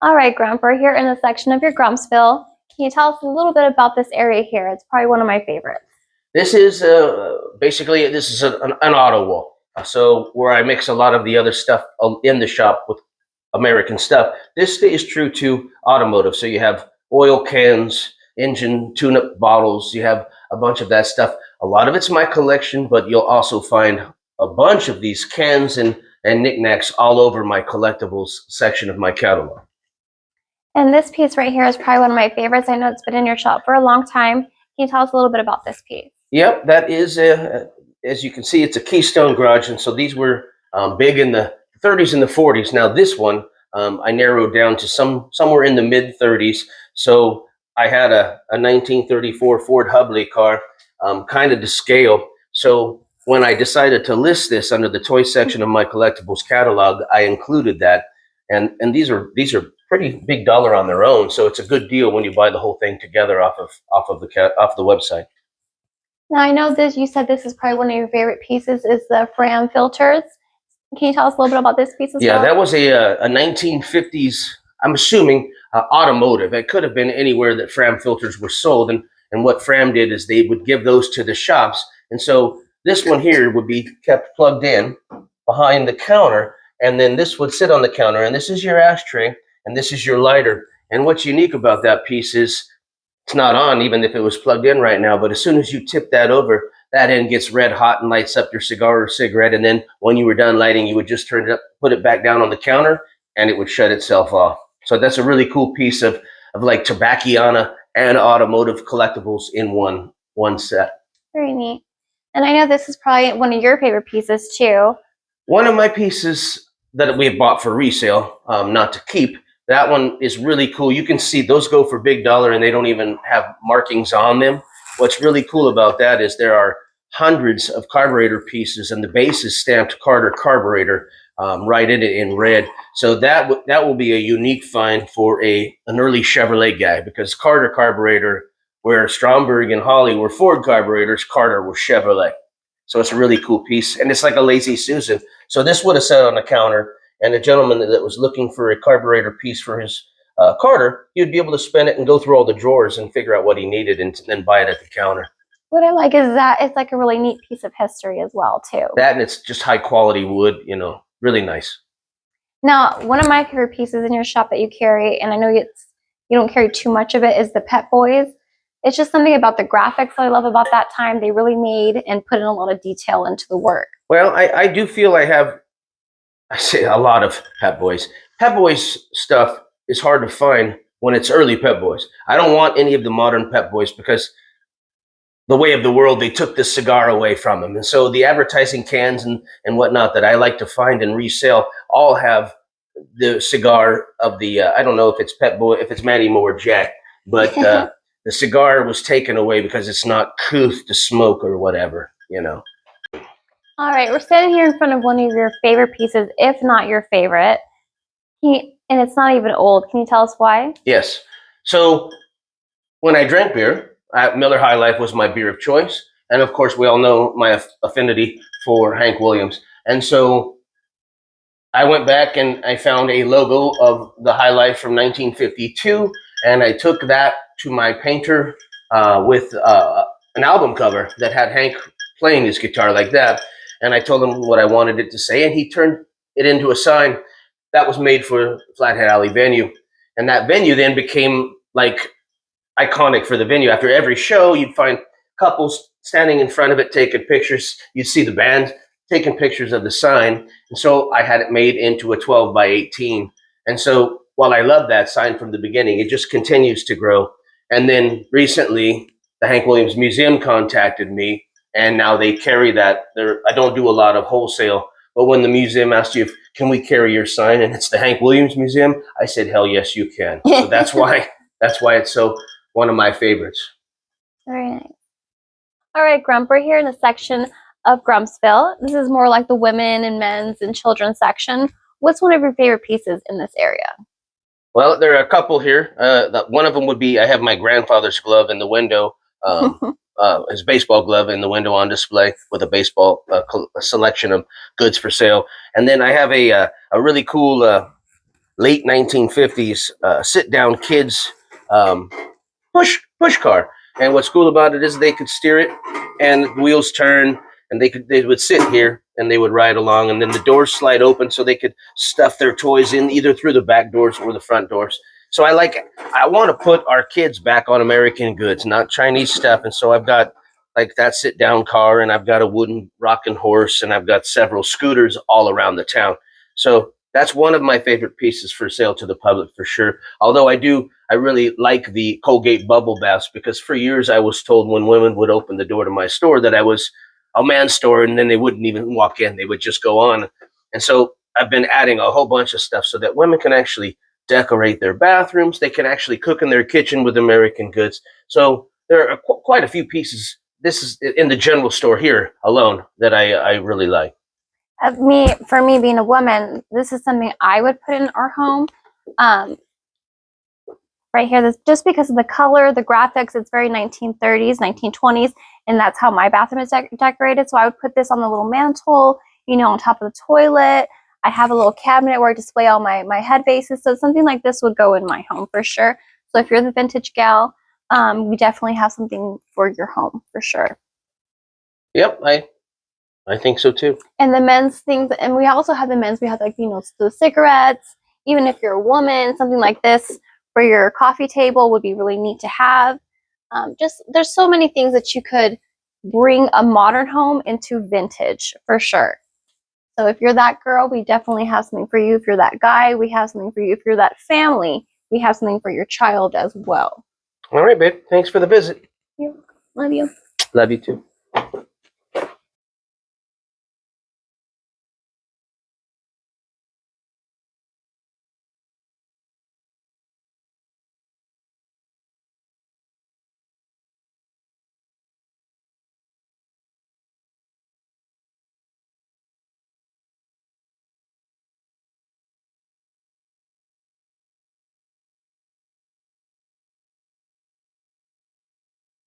All right, Grump, we're here in the section of your Grumpsville. Can you tell us a little bit about this area here? It's probably one of my favorites. This is basically an auto wall. So where I mix a lot of the other stuff in the shop with American stuff, this stays true to automotive. So you have oil cans, engine tune-up bottles. You have a bunch of that stuff. A lot of it's my collection, but you'll also find a bunch of these cans and knickknacks all over my collectibles section of my catalog. And this piece right here is probably one of my favorites. I know it's been in your shop for a long time. Can you tell us a little bit about this piece? Yep, that is, as you can see, it's a Keystone garage. And so these were big in the 30s and the 40s. Now this one, I narrowed down to somewhere in the mid 30s. So I had a 1934 Ford Hubley car, kind of to scale. So when I decided to list this under the toy section of my collectibles catalog, I included that. And these are pretty big dollar on their own. So it's a good deal when you buy the whole thing together off of the website. Now I know this. You said this is probably one of your favorite pieces. Is the Fram filters? Can you tell us a little bit about this piece as well? Yeah, that was a 1950s. I'm assuming automotive. It could have been anywhere that Fram filters were sold, and what Fram did is they would give those to the shops, and so this one here would be kept plugged in behind the counter, and then this would sit on the counter, and this is your ashtray, and this is your lighter. And what's unique about that piece is it's not on, even if it was plugged in right now, but as soon as you tip that over, that end gets red hot and lights up your cigar or cigarette. And then when you were done lighting, you would just turn it up, put it back down on the counter, and it would shut itself off. So that's a really cool piece of like Tobacciana and automotive collectibles in one set. Very neat. And I know this is probably one of your favorite pieces too. One of my pieces that we have bought for resale, not to keep. That one is really cool. You can see those go for big dollar and they don't even have markings on them. What's really cool about that is there are hundreds of carburetor pieces and the base is stamped Carter carburetor right in it in red. So that will be a unique find for an early Chevrolet guy, because Carter carburetor, where Stromberg and Holley were Ford carburetors, Carter was Chevrolet. So it's a really cool piece, and it's like a Lazy Susan. So this would have sat on the counter, and a gentleman that was looking for a carburetor piece for his Carter, you'd be able to spin it and go through all the drawers and figure out what he needed and then buy it at the counter. What I like is that it's like a really neat piece of history as well, too. That, and it's just high quality wood, really nice. Now, one of my favorite pieces in your shop that you carry, and I know you don't carry too much of it, is the Pet Boys. It's just something about the graphics that I love about that time. They really made and put in a lot of detail into the work. Well, I do feel I say a lot of Pet Boys. Pet Boys stuff is hard to find when it's early Pet Boys. I don't want any of the modern Pet Boys because the way of the world, they took the cigar away from them. And so the advertising cans and whatnot that I like to find and resell all have the cigar of the, I don't know if it's Pet Boy, if it's Matty Moore Jack, but the cigar was taken away because it's not couth to smoke or whatever, All right, we're standing here in front of one of your favorite pieces, if not your favorite. And it's not even old. Can you tell us why? Yes. So when I drank beer, Miller High Life was my beer of choice. And of course, we all know my affinity for Hank Williams. And so I went back and I found a logo of the High Life from 1952. And I took that to my painter with an album cover that had Hank playing his guitar like that. And I told him what I wanted it to say. And he turned it into a sign that was made for Flathead Alley venue. And that venue then became like iconic for the venue. After every show, you'd find couples standing in front of it taking pictures. You'd see the band taking pictures of the sign. And so I had it made into a 12 by 18. And so while I love that sign from the beginning, it just continues to grow. And then recently, the Hank Williams Museum contacted me, and now they carry that. I don't do a lot of wholesale, but when the museum asked you, can we carry your sign, and it's the Hank Williams Museum, I said, hell yes, you can. So that's why it's so one of my favorites. Very nice. All right, Grump, we're here in the section of Grumpsville. This is more like the women and men's and children's section. What's one of your favorite pieces in this area? Well, there are a couple here. One of them would be, I have my grandfather's glove in the window, his baseball glove in the window on display with a baseball a selection of goods for sale. And then I have a really cool late 1950s sit-down kids push car. And what's cool about it is they could steer it, and the wheels turn, and they would sit here and they would ride along, and then the doors slide open so they could stuff their toys in either through the back doors or the front doors. So I want to put our kids back on American goods, not Chinese stuff. And so I've got like that sit down car, and I've got a wooden rocking horse, and I've got several scooters all around the town. So that's one of my favorite pieces for sale to the public for sure. Although I really like the Colgate bubble baths, because for years I was told when women would open the door to my store that I was a man's store, and then they wouldn't even walk in. They would just go on. And so I've been adding a whole bunch of stuff so that women can actually decorate their bathrooms. They can actually cook in their kitchen with American goods. So there are quite a few pieces. This is in the general store here alone that I really like. For me being a woman, this is something I would put in our home. Right here, this just because of the color, the graphics, it's very 1930s, 1920s, and that's how my bathroom is decorated. So I would put this on the little mantle, you know, on top of the toilet. I have a little cabinet where I display all my head bases. So something like this would go in my home for sure. So if you're the vintage gal, we definitely have something for your home for sure. Yep, I think so too. And the men's things, and we also have the men's, we have like, you know, the cigarettes. Even if you're a woman, something like this for your coffee table would be really neat to have. Just there's so many things that you could bring a modern home into vintage for sure. So if you're that girl, we definitely have something for you. If you're that guy, we have something for you. If you're that family, we have something for your child as well. All right, babe. Thanks for the visit. Love you. Love you too.